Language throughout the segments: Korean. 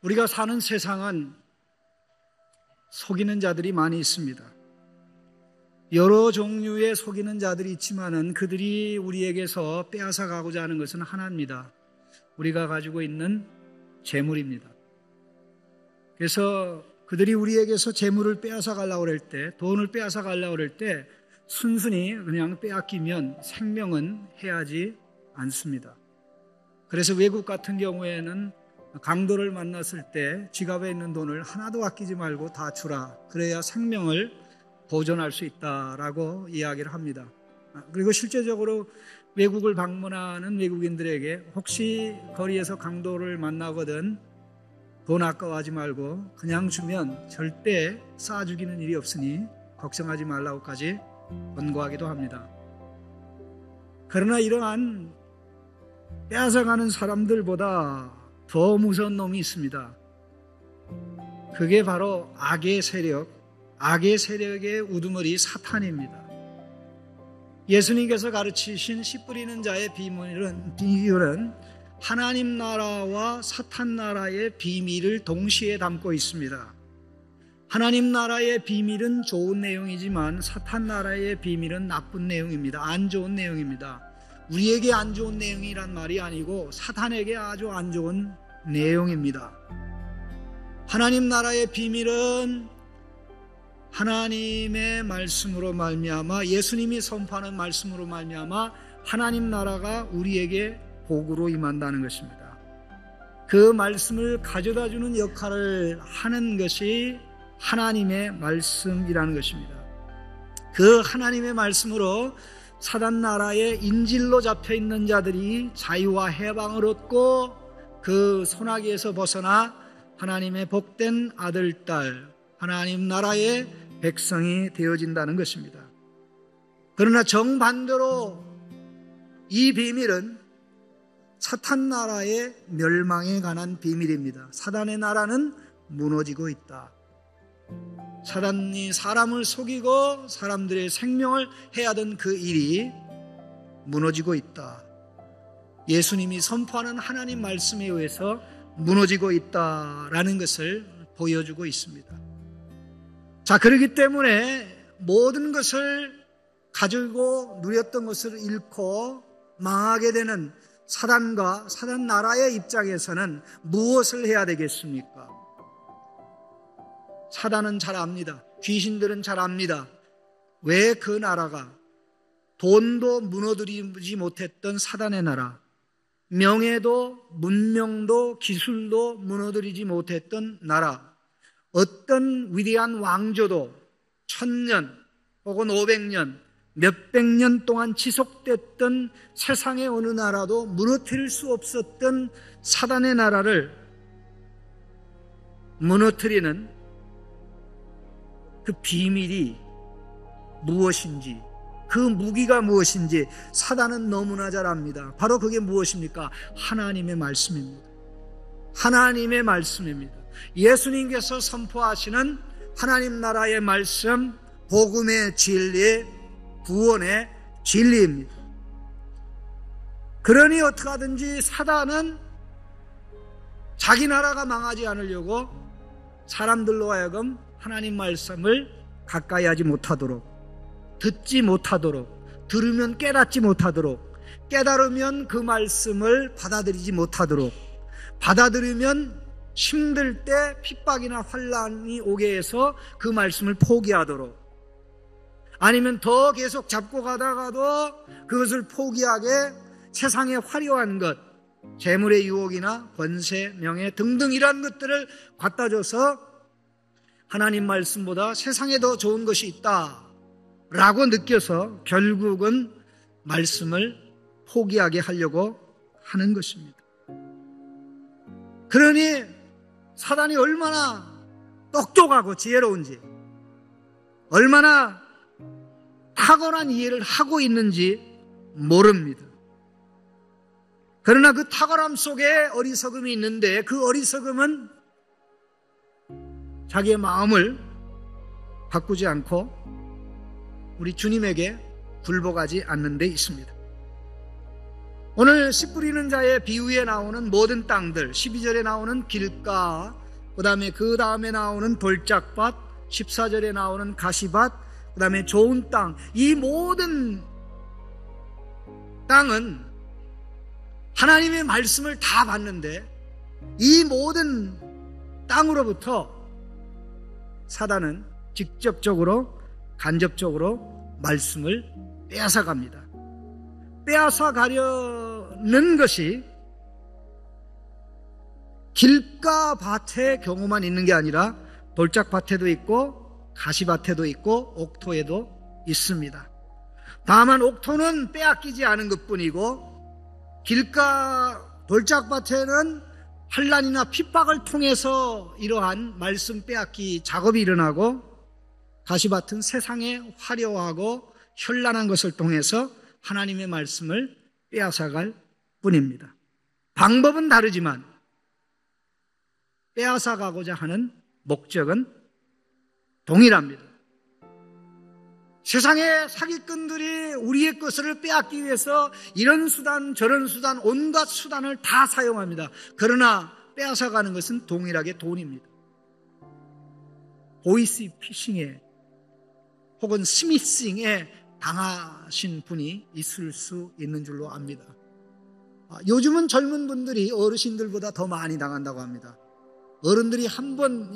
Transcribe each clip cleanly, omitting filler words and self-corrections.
우리가 사는 세상은 속이는 자들이 많이 있습니다. 여러 종류의 속이는 자들이 있지만은 그들이 우리에게서 빼앗아 가고자 하는 것은 하나입니다. 우리가 가지고 있는 재물입니다. 그래서 그들이 우리에게서 재물을 빼앗아 가려고 할 때, 돈을 빼앗아 가려고 할 때 순순히 그냥 빼앗기면 생명은 해하지 않습니다. 그래서 외국 같은 경우에는 강도를 만났을 때 지갑에 있는 돈을 하나도 아끼지 말고 다 주라. 그래야 생명을 보존할 수 있다라고 이야기를 합니다. 그리고 실제적으로 외국을 방문하는 외국인들에게 혹시 거리에서 강도를 만나거든 돈 아까워하지 말고 그냥 주면 절대 쌓아 죽이는 일이 없으니 걱정하지 말라고까지 권고하기도 합니다. 그러나 이러한 빼앗아가는 사람들보다 더 무서운 놈이 있습니다. 그게 바로 악의 세력의 우두머리 사탄입니다. 예수님께서 가르치신 씨 뿌리는 자의 비밀은 하나님 나라와 사탄 나라의 비밀을 동시에 담고 있습니다. 하나님 나라의 비밀은 좋은 내용이지만 사탄 나라의 비밀은 나쁜 내용입니다. 안 좋은 내용입니다. 우리에게 안 좋은 내용이란 말이 아니고 사탄에게 아주 안 좋은 내용입니다. 하나님 나라의 비밀은 하나님의 말씀으로 말미암아 예수님이 선포하는 말씀으로 말미암아 하나님 나라가 우리에게 복으로 임한다는 것입니다. 그 말씀을 가져다주는 역할을 하는 것이 하나님의 말씀이라는 것입니다. 그 하나님의 말씀으로 사단 나라의 인질로 잡혀있는 자들이 자유와 해방을 얻고 그 소나기에서 벗어나 하나님의 복된 아들, 딸, 하나님 나라의 백성이 되어진다는 것입니다. 그러나 정반대로 이 비밀은 사탄 나라의 멸망에 관한 비밀입니다. 사단의 나라는 무너지고 있다. 사단이 사람을 속이고 사람들의 생명을 해하던 그 일이 무너지고 있다. 예수님이 선포하는 하나님 말씀에 의해서 무너지고 있다라는 것을 보여주고 있습니다. 자, 그렇기 때문에 모든 것을 가지고 누렸던 것을 잃고 망하게 되는 사단과 사단 나라의 입장에서는 무엇을 해야 되겠습니까? 사단은 잘 압니다. 귀신들은 잘 압니다. 왜 그 나라가 돈도 무너뜨리지 못했던 사단의 나라, 명예도 문명도 기술도 무너뜨리지 못했던 나라, 어떤 위대한 왕조도 1000년 혹은 500년 몇백 년 동안 지속됐던 세상의 어느 나라도 무너뜨릴 수 없었던 사단의 나라를 무너뜨리는 그 비밀이 무엇인지, 그 무기가 무엇인지 사단은 너무나 잘 압니다. 바로 그게 무엇입니까? 하나님의 말씀입니다. 하나님의 말씀입니다. 예수님께서 선포하시는 하나님 나라의 말씀, 복음의 진리, 구원의 진리입니다. 그러니 어떻게 하든지 사단은 자기 나라가 망하지 않으려고 사람들로 하여금 하나님 말씀을 가까이 하지 못하도록, 듣지 못하도록, 들으면 깨닫지 못하도록, 깨달으면 그 말씀을 받아들이지 못하도록, 받아들이면 힘들 때 핍박이나 환난이 오게 해서 그 말씀을 포기하도록, 아니면 더 계속 잡고 가다가도 그것을 포기하게 세상의 화려한 것, 재물의 유혹이나 권세, 명예 등등 이런 것들을 갖다 줘서 하나님 말씀보다 세상에 더 좋은 것이 있다라고 느껴서 결국은 말씀을 포기하게 하려고 하는 것입니다. 그러니 사단이 얼마나 똑똑하고 지혜로운지, 얼마나 탁월한 이해를 하고 있는지 모릅니다. 그러나 그 탁월함 속에 어리석음이 있는데 그 어리석음은 자기의 마음을 바꾸지 않고 우리 주님에게 굴복하지 않는 데 있습니다. 오늘 씨 뿌리는 자의 비유에 나오는 모든 땅들, 12절에 나오는 길가, 그 다음에 나오는 돌짝밭, 14절에 나오는 가시밭, 그 다음에 좋은 땅, 이 모든 땅은 하나님의 말씀을 다 받는데 이 모든 땅으로부터 사단은 직접적으로 간접적으로 말씀을 빼앗아 갑니다. 빼앗아 가려는 것이 길가 밭의 경우만 있는 게 아니라 돌짝밭에도 있고 가시밭에도 있고 옥토에도 있습니다. 다만 옥토는 빼앗기지 않은 것뿐이고 길가 돌짝밭에는 환난이나 핍박을 통해서 이러한 말씀 빼앗기 작업이 일어나고, 가시밭은 세상에 화려하고 현란한 것을 통해서 하나님의 말씀을 빼앗아갈 뿐입니다. 방법은 다르지만 빼앗아가고자 하는 목적은 동일합니다. 세상의 사기꾼들이 우리의 것을 빼앗기 위해서 이런 수단 저런 수단 온갖 수단을 다 사용합니다. 그러나 빼앗아가는 것은 동일하게 돈입니다. 보이스 피싱에 혹은 스미싱에 당하신 분이 있을 수 있는 줄로 압니다. 요즘은 젊은 분들이 어르신들보다 더 많이 당한다고 합니다. 어른들이 한번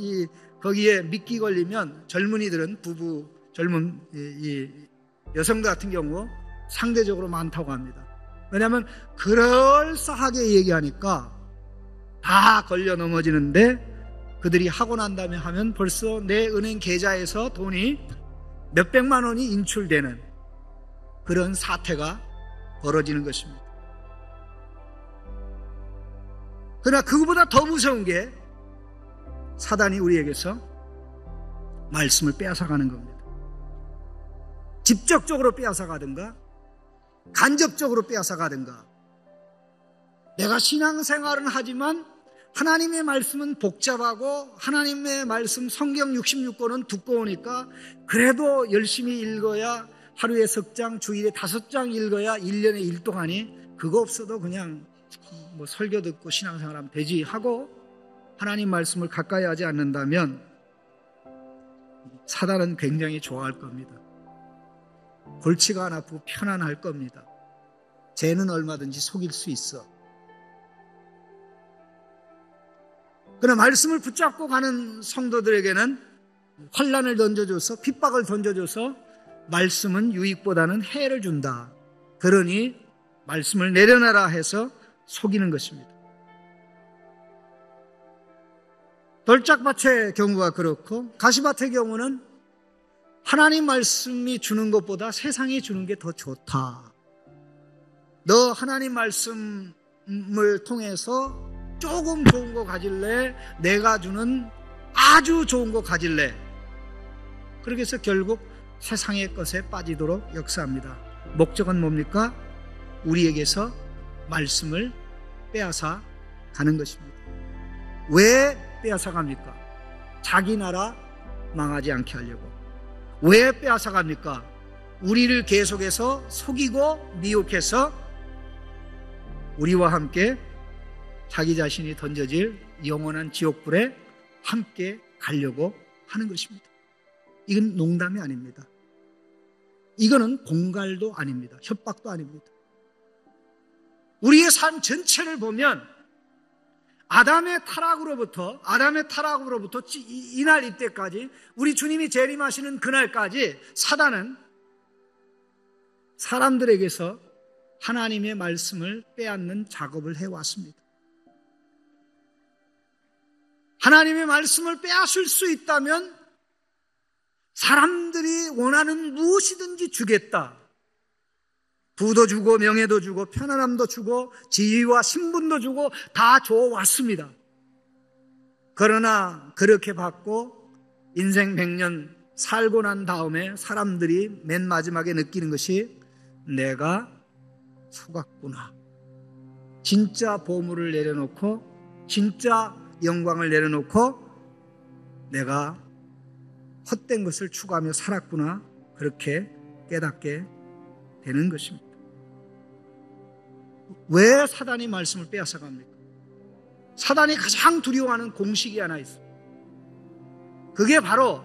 거기에 미끼 걸리면 젊은이들은 젊은 이 여성들 같은 경우 상대적으로 많다고 합니다. 왜냐하면 그럴싸하게 얘기하니까 다 걸려 넘어지는데, 그들이 하고 난 다음에 하면 벌써 내 은행 계좌에서 돈이 몇백만 원이 인출되는 그런 사태가 벌어지는 것입니다. 그러나 그거보다 더 무서운 게 사단이 우리에게서 말씀을 빼앗아가는 겁니다. 직접적으로 빼앗아가든가 간접적으로 빼앗아가든가. 내가 신앙생활은 하지만 하나님의 말씀은 복잡하고 하나님의 말씀 성경 66권은 두꺼우니까 그래도 열심히 읽어야 하루에 석 장, 주일에 5장 읽어야 1년에 1동안이 그거 없어도 그냥 뭐 설교 듣고 신앙생활하면 되지 하고 하나님 말씀을 가까이 하지 않는다면 사단은 굉장히 좋아할 겁니다. 골치가 안 아프고 편안할 겁니다. 쟤는 얼마든지 속일 수 있어. 그러나 말씀을 붙잡고 가는 성도들에게는 환난을 던져줘서 핍박을 던져줘서 말씀은 유익보다는 해를 준다. 그러니 말씀을 내려놔라 해서 속이는 것입니다. 돌짝밭의 경우가 그렇고 가시밭의 경우는 하나님 말씀이 주는 것보다 세상이 주는 게 더 좋다. 너 하나님 말씀을 통해서 조금 좋은 거 가질래? 내가 주는 아주 좋은 거 가질래? 그렇게 해서 결국 세상의 것에 빠지도록 역사합니다. 목적은 뭡니까? 우리에게서 말씀을 빼앗아 가는 것입니다. 왜 빼앗아 갑니까? 자기 나라 망하지 않게 하려고. 왜 빼앗아 갑니까? 우리를 계속해서 속이고 미혹해서 우리와 함께 자기 자신이 던져질 영원한 지옥불에 함께 가려고 하는 것입니다. 이건 농담이 아닙니다. 이거는 공갈도 아닙니다. 협박도 아닙니다. 우리의 삶 전체를 보면 아담의 타락으로부터 이날 이때까지 우리 주님이 재림하시는 그날까지 사단은 사람들에게서 하나님의 말씀을 빼앗는 작업을 해왔습니다. 하나님의 말씀을 빼앗을 수 있다면 사람들이 원하는 무엇이든지 주겠다. 부도 주고 명예도 주고 편안함도 주고 지위와 신분도 주고 다 줘왔습니다. 그러나 그렇게 받고 인생 100년 살고 난 다음에 사람들이 맨 마지막에 느끼는 것이 내가 속았구나. 진짜 보물을 내려놓고 진짜 영광을 내려놓고 내가 헛된 것을 추구하며 살았구나. 그렇게 깨닫게 되는 것입니다. 왜 사단이 말씀을 빼앗아갑니까? 사단이 가장 두려워하는 공식이 하나 있어요. 그게 바로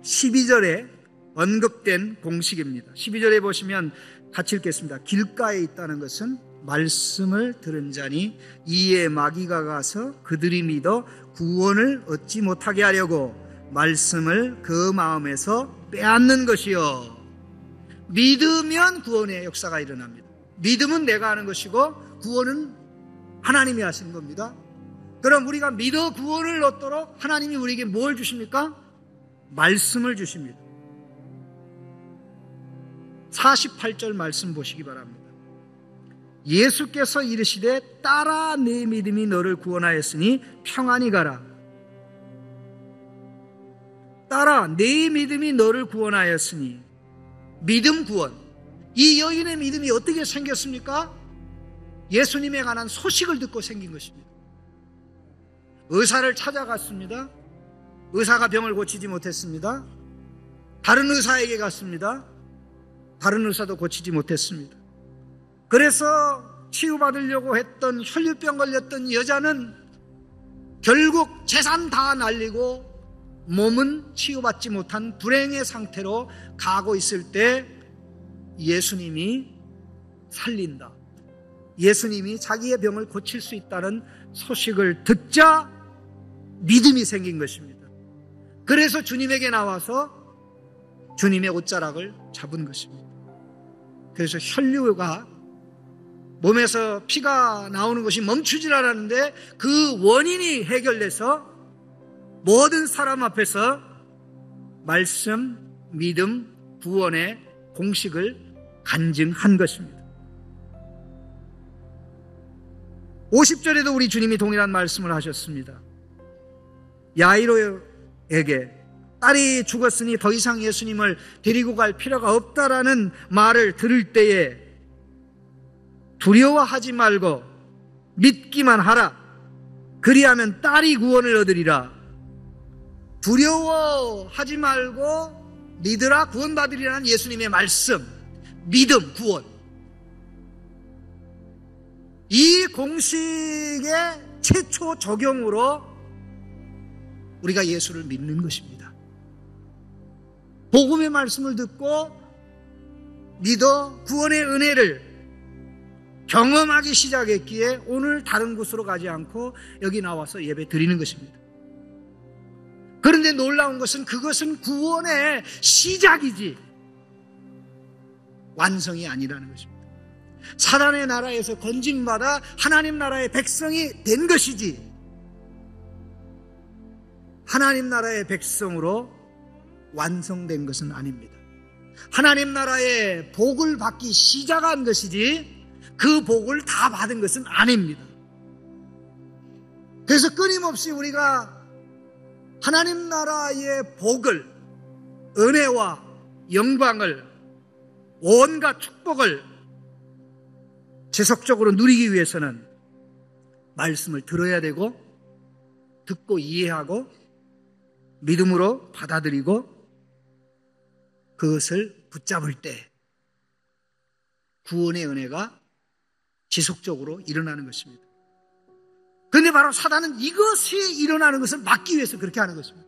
12절에 언급된 공식입니다. 12절에 보시면 같이 읽겠습니다. 길가에 있다는 것은 말씀을 들은 자니 이에 마귀가 가서 그들이 믿어 구원을 얻지 못하게 하려고 말씀을 그 마음에서 빼앗는 것이요. 믿으면 구원의 역사가 일어납니다. 믿음은 내가 하는 것이고 구원은 하나님이 하시는 겁니다. 그럼 우리가 믿어 구원을 얻도록 하나님이 우리에게 뭘 주십니까? 말씀을 주십니다. 48절 말씀 보시기 바랍니다. 예수께서 이르시되 따라 내 믿음이 너를 구원하였으니 평안히 가라. 따라 내 믿음이 너를 구원하였으니, 믿음 구원. 이 여인의 믿음이 어떻게 생겼습니까? 예수님에 관한 소식을 듣고 생긴 것입니다. 의사를 찾아갔습니다. 의사가 병을 고치지 못했습니다. 다른 의사에게 갔습니다. 다른 의사도 고치지 못했습니다. 그래서 치유받으려고 했던 혈류병 걸렸던 여자는 결국 재산 다 날리고 몸은 치유받지 못한 불행의 상태로 가고 있을 때 예수님이 살린다, 예수님이 자기의 병을 고칠 수 있다는 소식을 듣자 믿음이 생긴 것입니다. 그래서 주님에게 나와서 주님의 옷자락을 잡은 것입니다. 그래서 혈류가 몸에서 피가 나오는 것이 멈추질 않았는데 그 원인이 해결돼서 모든 사람 앞에서 말씀, 믿음, 구원의 공식을 간증한 것입니다. 50절에도 우리 주님이 동일한 말씀을 하셨습니다. 야이로에게 딸이 죽었으니 더 이상 예수님을 데리고 갈 필요가 없다라는 말을 들을 때에 두려워하지 말고 믿기만 하라. 그리하면 딸이 구원을 얻으리라. 두려워하지 말고 믿으라, 구원받으리라는 예수님의 말씀, 믿음, 구원. 이 공식의 최초 적용으로 우리가 예수를 믿는 것입니다. 복음의 말씀을 듣고 믿어 구원의 은혜를 경험하기 시작했기에 오늘 다른 곳으로 가지 않고 여기 나와서 예배 드리는 것입니다. 그런데 놀라운 것은 그것은 구원의 시작이지 완성이 아니라는 것입니다. 사단의 나라에서 건짐받아 하나님 나라의 백성이 된 것이지 하나님 나라의 백성으로 완성된 것은 아닙니다. 하나님 나라의 복을 받기 시작한 것이지 그 복을 다 받은 것은 아닙니다. 그래서 끊임없이 우리가 하나님 나라의 복을, 은혜와 영광을, 온갖 축복을 지속적으로 누리기 위해서는 말씀을 들어야 되고 듣고 이해하고 믿음으로 받아들이고 그것을 붙잡을 때 구원의 은혜가 지속적으로 일어나는 것입니다. 그런데 바로 사단은 이것이 일어나는 것을 막기 위해서 그렇게 하는 것입니다.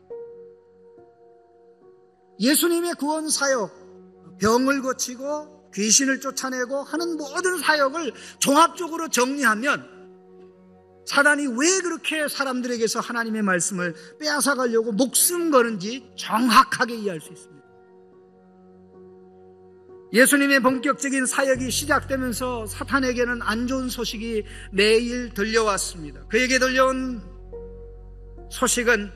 예수님의 구원 사역, 병을 고치고 귀신을 쫓아내고 하는 모든 사역을 종합적으로 정리하면 사단이 왜 그렇게 사람들에게서 하나님의 말씀을 빼앗아가려고 목숨 거는지 정확하게 이해할 수 있습니다. 예수님의 본격적인 사역이 시작되면서 사탄에게는 안 좋은 소식이 매일 들려왔습니다. 그에게 들려온 소식은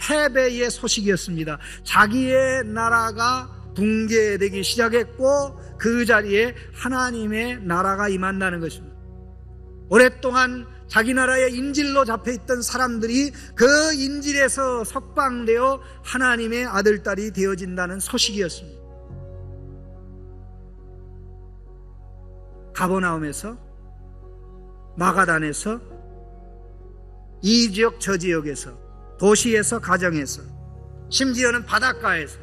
패배의 소식이었습니다. 자기의 나라가 붕괴되기 시작했고 그 자리에 하나님의 나라가 임한다는 것입니다. 오랫동안 자기 나라의 인질로 잡혀있던 사람들이 그 인질에서 석방되어 하나님의 아들딸이 되어진다는 소식이었습니다. 가버나움에서, 마가단에서, 이 지역 저 지역에서, 도시에서, 가정에서, 심지어는 바닷가에서,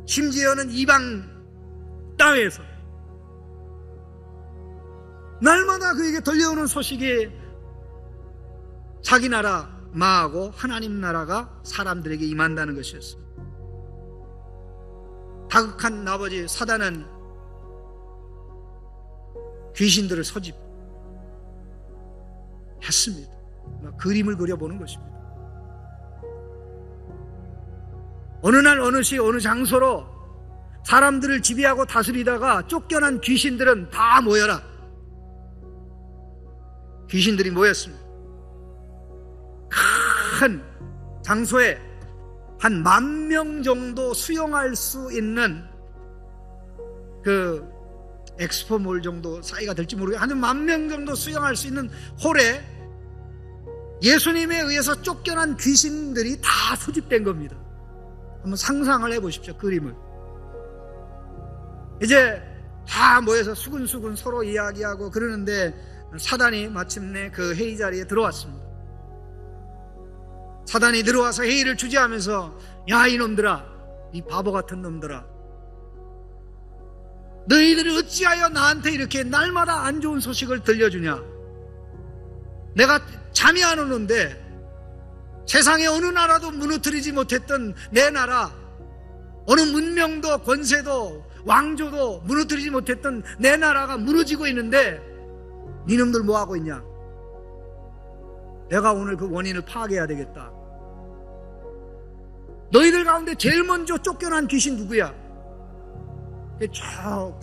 심지어는 이방 땅에서 날마다 그에게 들려오는 소식이 자기 나라 망하고 하나님 나라가 사람들에게 임한다는 것이었습니다. 다극한 아버지 사단은 귀신들을 소집했습니다. 그림을 그려보는 것입니다. 어느 날 어느 시 어느 장소로 사람들을 지배하고 다스리다가 쫓겨난 귀신들은 다 모여라. 귀신들이 모였습니다. 큰 장소에 한 10,000명 정도 수용할 수 있는 그 엑스포몰 정도 사이가 될지 모르겠어요. 한 10,000명 정도 수용할 수 있는 홀에 예수님에 의해서 쫓겨난 귀신들이 다 소집된 겁니다. 한번 상상을 해보십시오. 그림을. 이제 다 모여서 수근수근 서로 이야기하고 그러는데 사단이 마침내 그 회의 자리에 들어왔습니다. 사단이 들어와서 회의를 주재하면서 야 이놈들아, 이 바보 같은 놈들아, 너희들이 어찌하여 나한테 이렇게 날마다 안 좋은 소식을 들려주냐? 내가 잠이 안 오는데 세상에 어느 나라도 무너뜨리지 못했던 내 나라, 어느 문명도 권세도 왕조도 무너뜨리지 못했던 내 나라가 무너지고 있는데 니놈들 뭐하고 있냐? 내가 오늘 그 원인을 파악해야 되겠다. 너희들 가운데 제일 먼저 쫓겨난 귀신 누구야? 저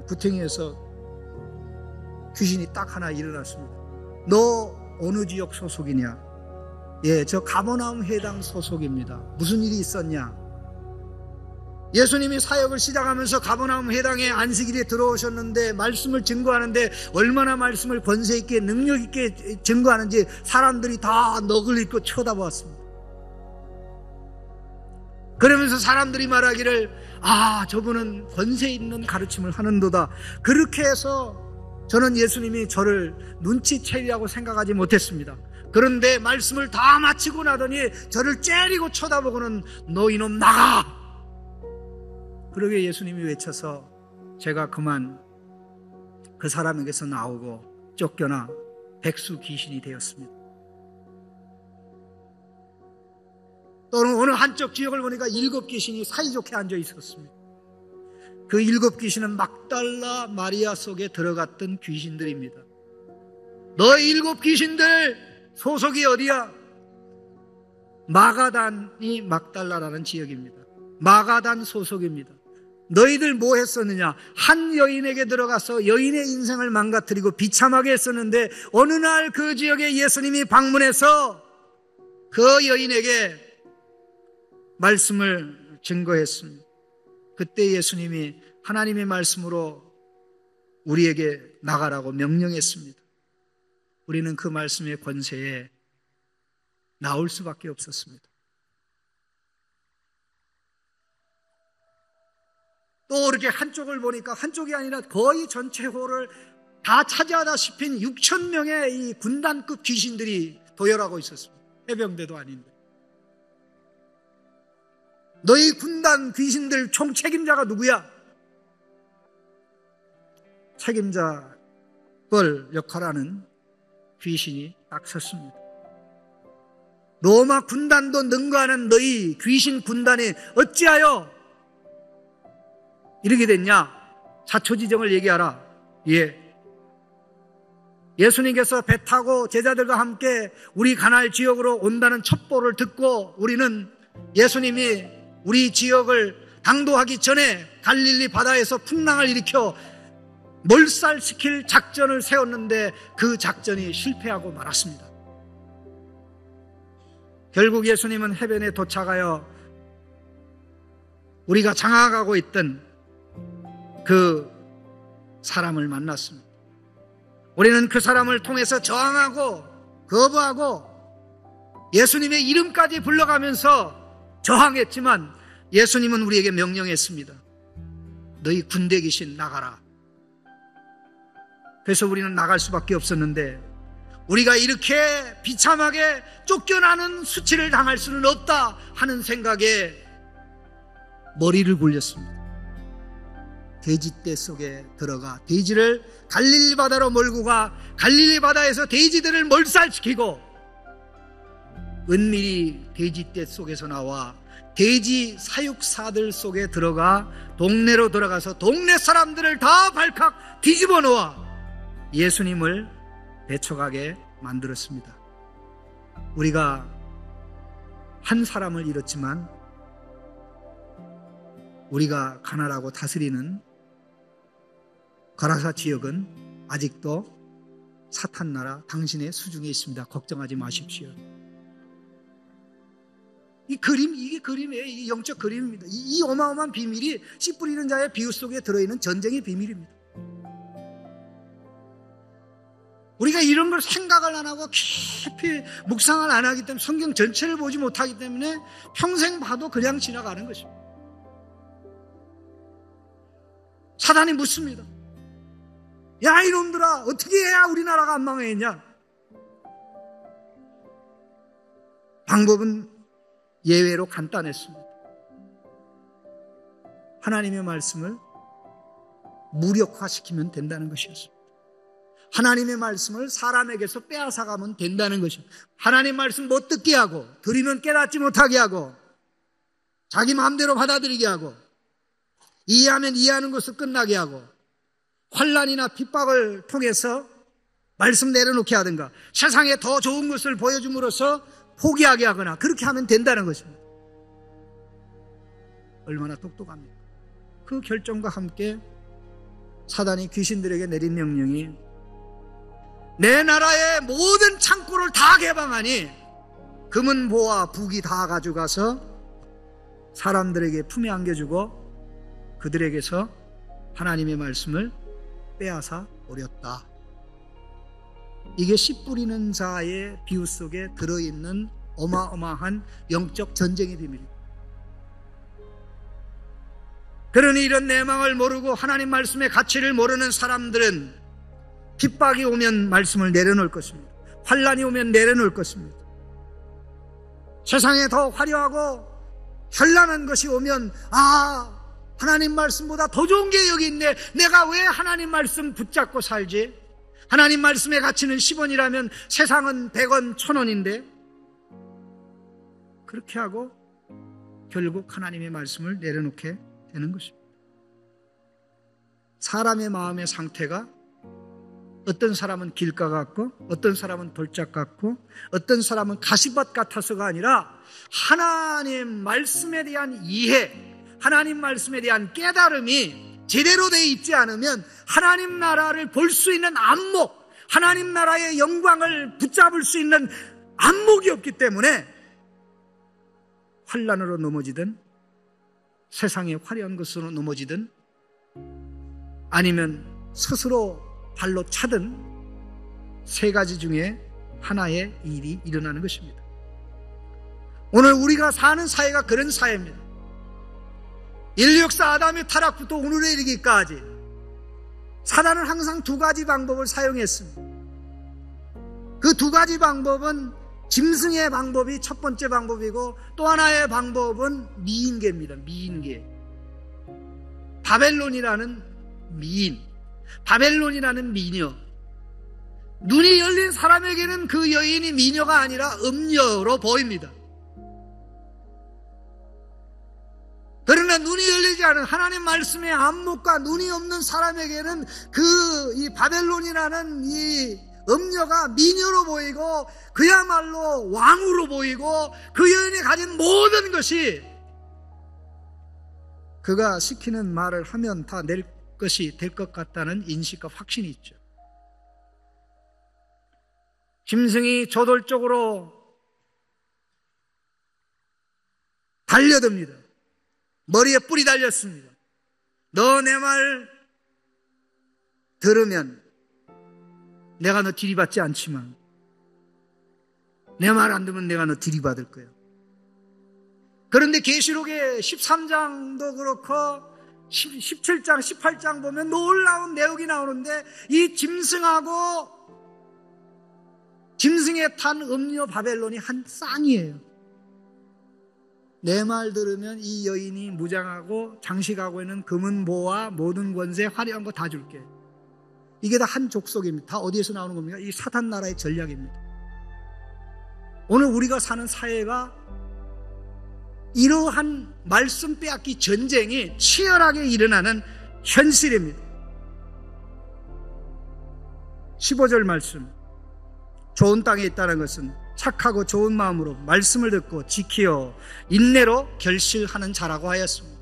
구탱이에서 귀신이 딱 하나 일어났습니다. 너 어느 지역 소속이냐? 예, 저 가버나움 회당 소속입니다. 무슨 일이 있었냐? 예수님이 사역을 시작하면서 가버나움 회당에 안식일에 들어오셨는데 말씀을 증거하는데 얼마나 말씀을 권세 있게 능력 있게 증거하는지 사람들이 다 넋을 잃고 쳐다보았습니다. 그러면서 사람들이 말하기를 아, 저분은 권세 있는 가르침을 하는도다. 그렇게 해서 저는 예수님이 저를 눈치채리라고 생각하지 못했습니다. 그런데 말씀을 다 마치고 나더니 저를 째리고 쳐다보고는 너 이놈 나가! 그러게 예수님이 외쳐서 제가 그만 그 사람에게서 나오고 쫓겨나 백수 귀신이 되었습니다. 또는 어느 한쪽 지역을 보니까 7 귀신이 사이좋게 앉아 있었습니다. 그 7 귀신은 막달라 마리아 속에 들어갔던 귀신들입니다. 너희 7 귀신들 소속이 어디야? 마가단이 막달라라는 지역입니다. 마가단 소속입니다. 너희들 뭐 했었느냐? 한 여인에게 들어가서 여인의 인생을 망가뜨리고 비참하게 했었는데 어느 날 그 지역에 예수님이 방문해서 그 여인에게 말씀을 증거했습니다. 그때 예수님이 하나님의 말씀으로 우리에게 나가라고 명령했습니다. 우리는 그 말씀의 권세에 나올 수밖에 없었습니다. 또 이렇게 한쪽을 보니까 한쪽이 아니라 거의 전체 홀을 다 차지하다시피 6,000명의 이 군단급 귀신들이 도열하고 있었습니다. 해병대도 아닌데. 너희 군단 귀신들 총 책임자가 누구야? 책임자 뻘 역할하는 귀신이 딱 섰습니다. 로마 군단도 능가하는 너희 귀신 군단이 어찌하여 이렇게 됐냐? 자초지정을 얘기하라. 예. 예수님께서 배 타고 제자들과 함께 우리 가나안 지역으로 온다는 첩보를 듣고 우리는 예수님이 우리 지역을 당도하기 전에 갈릴리 바다에서 풍랑을 일으켜 몰살시킬 작전을 세웠는데 그 작전이 실패하고 말았습니다. 결국 예수님은 해변에 도착하여 우리가 장악하고 있던 그 사람을 만났습니다. 우리는 그 사람을 통해서 저항하고 거부하고 예수님의 이름까지 불러가면서 저항했지만 예수님은 우리에게 명령했습니다. 너희 군대 귀신 나가라. 그래서 우리는 나갈 수밖에 없었는데 우리가 이렇게 비참하게 쫓겨나는 수치를 당할 수는 없다 하는 생각에 머리를 굴렸습니다. 돼지떼 속에 들어가 돼지를 갈릴리 바다로 몰고 가 갈릴리 바다에서 돼지들을 몰살시키고 은밀히 돼지떼 속에서 나와 돼지 사육사들 속에 들어가 동네로 들어가서 동네 사람들을 다 발칵 뒤집어 놓아 예수님을 배척하게 만들었습니다. 우리가 한 사람을 잃었지만 우리가 가나라고 다스리는 가라사 지역은 아직도 사탄 나라 당신의 수중에 있습니다. 걱정하지 마십시오. 이게 그림이에요. 이게 영적 그림입니다. 이 어마어마한 비밀이 씨 뿌리는 자의 비유 속에 들어있는 전쟁의 비밀입니다. 우리가 이런 걸 생각을 안 하고 깊이 묵상을 안 하기 때문에 성경 전체를 보지 못하기 때문에 평생 봐도 그냥 지나가는 것입니다. 사단이 묻습니다. 야 이놈들아, 어떻게 해야 우리나라가 안 망하겠냐? 방법은 예외로 간단했습니다. 하나님의 말씀을 무력화시키면 된다는 것이었습니다. 하나님의 말씀을 사람에게서 빼앗아가면 된다는 것입니다. 하나님 말씀 못 듣게 하고 들으면 깨닫지 못하게 하고 자기 마음대로 받아들이게 하고 이해하면 이해하는 것을 끝나게 하고 환난이나 핍박을 통해서 말씀 내려놓게 하든가 세상에 더 좋은 것을 보여줌으로써 포기하게 하거나 그렇게 하면 된다는 것입니다. 얼마나 똑똑합니까? 그 결정과 함께 사단이 귀신들에게 내린 명령이 내 나라의 모든 창고를 다 개방하니 금은 보화 북이 다 가져가서 사람들에게 품에 안겨주고 그들에게서 하나님의 말씀을 빼앗아 오렸다. 이게 씨 뿌리는 자의 비유 속에 들어있는 어마어마한 영적 전쟁의 비밀입니다. 그러니 이런 내망을 모르고 하나님 말씀의 가치를 모르는 사람들은 핍박이 오면 말씀을 내려놓을 것입니다. 환난이 오면 내려놓을 것입니다. 세상에 더 화려하고 현란한 것이 오면 하나님 말씀보다 더 좋은 게 여기 있네. 내가 왜 하나님 말씀 붙잡고 살지? 하나님 말씀의 가치는 10원이라면 세상은 100원, 1000원인데 그렇게 하고 결국 하나님의 말씀을 내려놓게 되는 것입니다. 사람의 마음의 상태가 어떤 사람은 길가 같고 어떤 사람은 돌짝 같고 어떤 사람은 가시밭 같아서가 아니라 하나님 말씀에 대한 이해, 하나님 말씀에 대한 깨달음이 제대로 되어 있지 않으면 하나님 나라를 볼 수 있는 안목, 하나님 나라의 영광을 붙잡을 수 있는 안목이 없기 때문에 환난으로 넘어지든 세상의 화려한 것으로 넘어지든 아니면 스스로 발로 차든 세 가지 중에 하나의 일이 일어나는 것입니다. 오늘 우리가 사는 사회가 그런 사회입니다. 인류 역사 아담의 타락부터 오늘에 이르기까지 사단은 항상 두 가지 방법을 사용했습니다. 그 두 가지 방법은 짐승의 방법이 첫 번째 방법이고 또 하나의 방법은 미인계입니다. 미인계. 바벨론이라는 미인, 바벨론이라는 미녀. 눈이 열린 사람에게는 그 여인이 미녀가 아니라 음녀로 보입니다. 그러나 눈이 열리지 않은 하나님 말씀의 안목과 눈이 없는 사람에게는 이 바벨론이라는 이 음녀가 미녀로 보이고 그야말로 왕으로 보이고 그 여인이 가진 모든 것이 그가 시키는 말을 하면 다 낼 것이 될 것 같다는 인식과 확신이 있죠. 짐승이 저돌적으로 달려듭니다. 머리에 뿔이 달렸습니다. 너 내 말 들으면 내가 너 들이받지 않지만 내 말 안 들으면 내가 너 들이받을 거야. 그런데 계시록의 13장도 그렇고 17장, 18장 보면 놀라운 내용이 나오는데 이 짐승하고 짐승에 탄 음녀 바벨론이 한 쌍이에요. 내 말 들으면 이 여인이 무장하고 장식하고 있는 금은 보와 모든 권세 화려한 거 다 줄게. 이게 다 한 족속입니다. 다 어디에서 나오는 겁니까? 이 사탄 나라의 전략입니다. 오늘 우리가 사는 사회가 이러한 말씀 빼앗기 전쟁이 치열하게 일어나는 현실입니다. 15절 말씀, 좋은 땅에 있다는 것은 착하고 좋은 마음으로 말씀을 듣고 지키어 인내로 결실하는 자라고 하였습니다.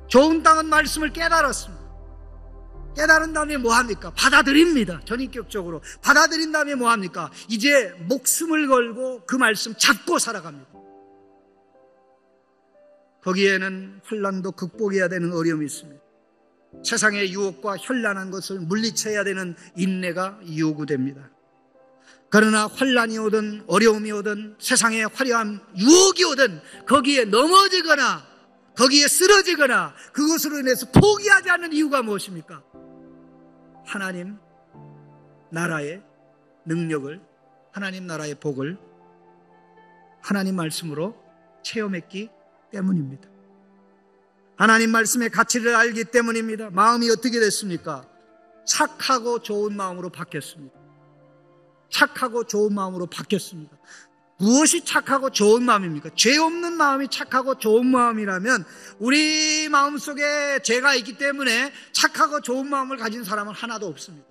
좋은 땅은 말씀을 깨달았습니다. 깨달은 다음에 뭐합니까? 받아들입니다. 전인격적으로 받아들인 다음에 뭐합니까? 이제 목숨을 걸고 그 말씀 잡고 살아갑니다. 거기에는 환난도 극복해야 되는 어려움이 있습니다. 세상의 유혹과 현란한 것을 물리쳐야 되는 인내가 요구됩니다. 그러나 환난이 오든 어려움이 오든 세상의 화려한 유혹이 오든 거기에 넘어지거나 거기에 쓰러지거나 그것으로 인해서 포기하지 않는 이유가 무엇입니까? 하나님 나라의 능력을, 하나님 나라의 복을 하나님 말씀으로 체험했기 때문입니다. 하나님 말씀의 가치를 알기 때문입니다. 마음이 어떻게 됐습니까? 착하고 좋은 마음으로 바뀌었습니다. 착하고 좋은 마음으로 바뀌었습니다. 무엇이 착하고 좋은 마음입니까? 죄 없는 마음이 착하고 좋은 마음이라면 우리 마음속에 죄가 있기 때문에 착하고 좋은 마음을 가진 사람은 하나도 없습니다.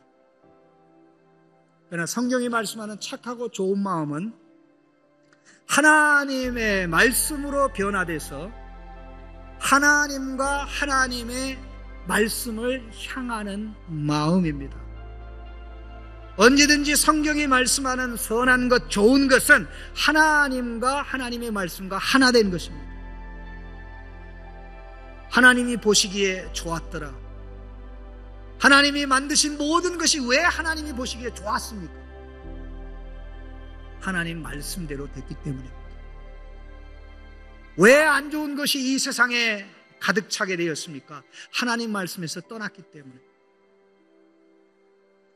그러나 성경이 말씀하는 착하고 좋은 마음은 하나님의 말씀으로 변화돼서 하나님과 하나님의 말씀을 향하는 마음입니다. 언제든지 성경이 말씀하는 선한 것, 좋은 것은 하나님과 하나님의 말씀과 하나 된 것입니다. 하나님이 보시기에 좋았더라. 하나님이 만드신 모든 것이 왜 하나님이 보시기에 좋았습니까? 하나님 말씀대로 됐기 때문입니다. 왜 안 좋은 것이 이 세상에 가득 차게 되었습니까? 하나님 말씀에서 떠났기 때문에.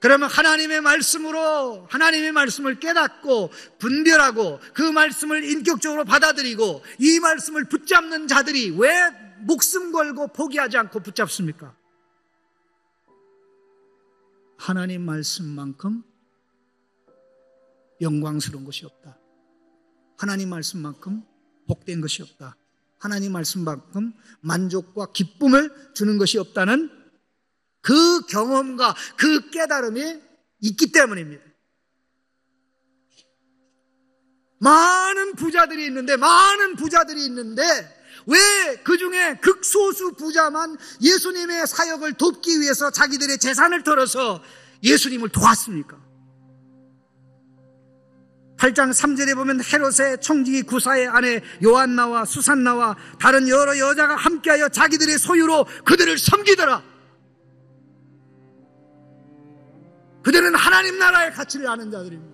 그러면 하나님의 말씀으로 하나님의 말씀을 깨닫고 분별하고 그 말씀을 인격적으로 받아들이고 이 말씀을 붙잡는 자들이 왜 목숨 걸고 포기하지 않고 붙잡습니까? 하나님 말씀만큼 영광스러운 것이 없다. 하나님 말씀만큼 복된 것이 없다. 하나님 말씀만큼 만족과 기쁨을 주는 것이 없다는 그 경험과 그 깨달음이 있기 때문입니다. 많은 부자들이 있는데 왜 그 중에 극소수 부자만 예수님의 사역을 돕기 위해서 자기들의 재산을 털어서 예수님을 도왔습니까? 8장 3절에 보면 헤롯의 청지기 구사의 아내 요한나와 수산나와 다른 여러 여자가 함께하여 자기들의 소유로 그들을 섬기더라. 그들은 하나님 나라의 가치를 아는 자들입니다.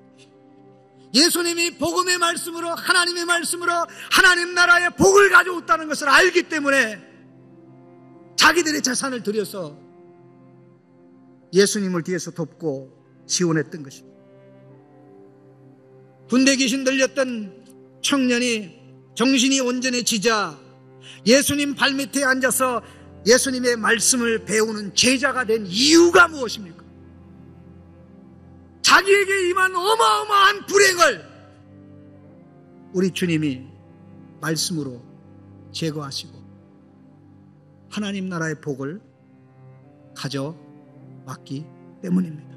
예수님이 복음의 말씀으로 하나님의 말씀으로 하나님 나라의 복을 가져왔다는 것을 알기 때문에 자기들의 재산을 들여서 예수님을 뒤에서 돕고 지원했던 것입니다. 군대 귀신 들렸던 청년이 정신이 온전해지자 예수님 발밑에 앉아서 예수님의 말씀을 배우는 제자가 된 이유가 무엇입니까? 자기에게 임한 어마어마한 불행을 우리 주님이 말씀으로 제거하시고 하나님 나라의 복을 가져왔기 때문입니다.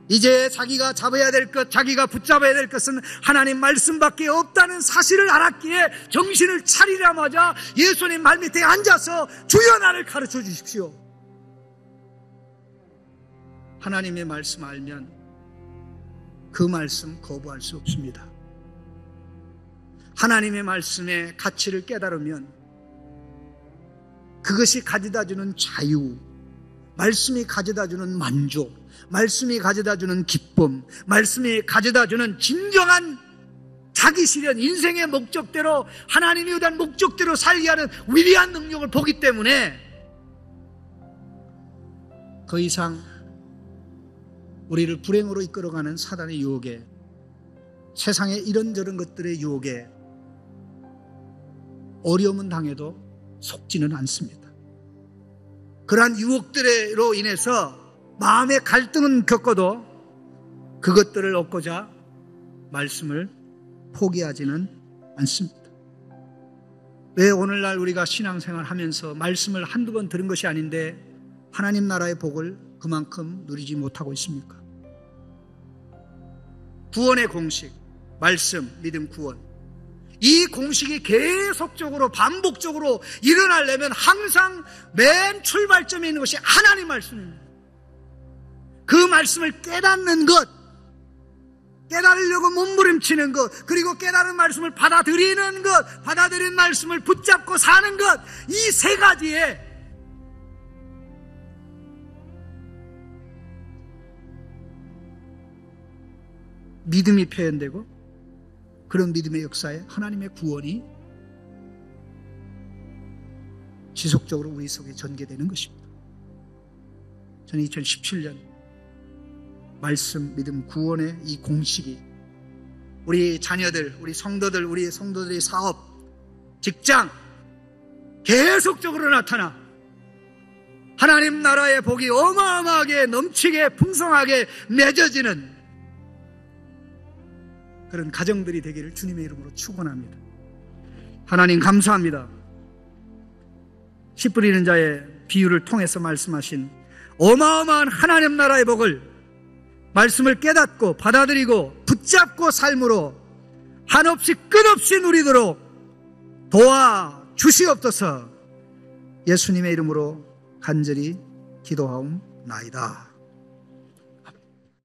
이제 자기가 잡아야 될 것, 자기가 붙잡아야 될 것은 하나님 말씀밖에 없다는 사실을 알았기에 정신을 차리자마자 예수님 발밑에 앉아서 주여 나를 가르쳐 주십시오. 하나님의 말씀 알면 그 말씀 거부할 수 없습니다. 하나님의 말씀의 가치를 깨달으면 그것이 가져다주는 자유, 말씀이 가져다주는 만족, 말씀이 가져다주는 기쁨, 말씀이 가져다주는 진정한 자기 실현, 인생의 목적대로 하나님이 의한 목적대로 살게 하는 위대한 능력을 보기 때문에 더 이상 우리를 불행으로 이끌어가는 사단의 유혹에 세상의 이런저런 것들의 유혹에 어려움은 당해도 속지는 않습니다. 그러한 유혹들로 인해서 마음의 갈등은 겪어도 그것들을 얻고자 말씀을 포기하지는 않습니다. 왜 오늘날 우리가 신앙생활 하면서 말씀을 한두 번 들은 것이 아닌데 하나님 나라의 복을 그만큼 누리지 못하고 있습니까? 구원의 공식, 말씀, 믿음, 구원. 이 공식이 계속적으로 반복적으로 일어나려면 항상 맨 출발점에 있는 것이 하나님 말씀입니다. 그 말씀을 깨닫는 것, 깨달으려고 몸부림치는 것, 그리고 깨달은 말씀을 받아들이는 것, 받아들인 말씀을 붙잡고 사는 것, 이 세 가지에 믿음이 표현되고 그런 믿음의 역사에 하나님의 구원이 지속적으로 우리 속에 전개되는 것입니다. 저는 2017년 말씀, 믿음, 구원의 이 공식이 우리 자녀들, 우리 성도들의 사업, 직장 계속적으로 나타나 하나님 나라의 복이 어마어마하게 넘치게 풍성하게 맺어지는 그런 가정들이 되기를 주님의 이름으로 축원합니다. 하나님 감사합니다. 씨 뿌리는 자의 비유를 통해서 말씀하신 어마어마한 하나님 나라의 복을 말씀을 깨닫고 받아들이고 붙잡고 삶으로 한없이 끝없이 누리도록 도와주시옵소서. 예수님의 이름으로 간절히 기도하옵나이다.